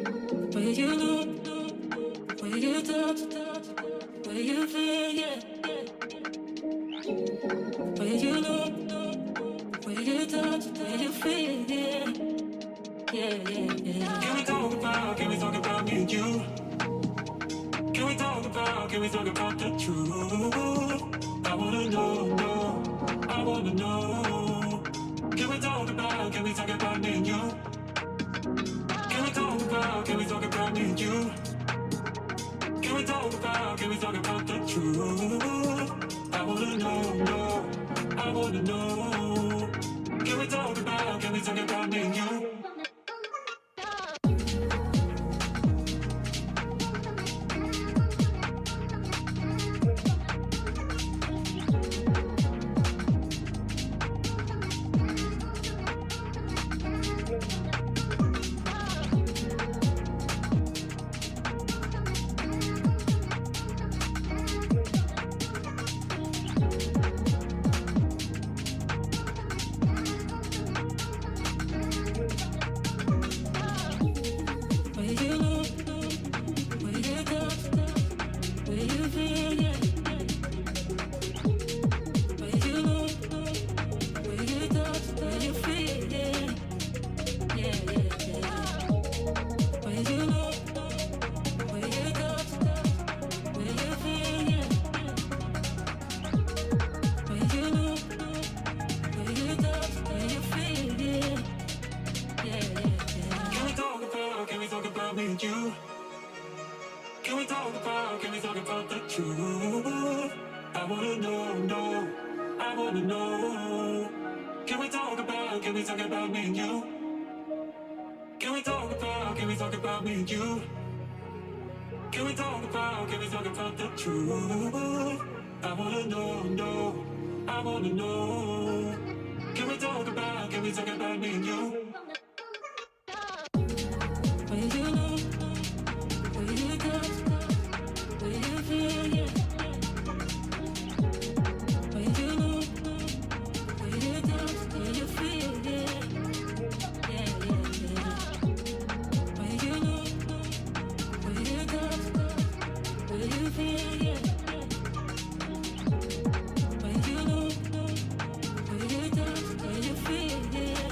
Where you look, where you touch, where you feel, yeah. Where you look, where you touch, where you feel, yeah. Yeah, yeah, yeah. Can we talk about me and you? Can we talk about the truth? I wanna know, no, I wanna know. Can we talk about me and you? Can we talk about me and you? Can we talk about the truth? I wanna know, no, I wanna know. Can we talk about me and you? Can we talk about the truth? I wanna know, no, I wanna know. Can we talk about me and you? Can we talk about me and you? Can we talk about the truth? I wanna know, no, I wanna know. Can we talk about me and you? Where you look, where you touch, where you feel, yeah. Where you look, where you touch, where you feel, yeah. Yeah, yeah, yeah. Where you look, where you touch, where you feel, yeah. Where you look, where you touch, where you feel, yeah.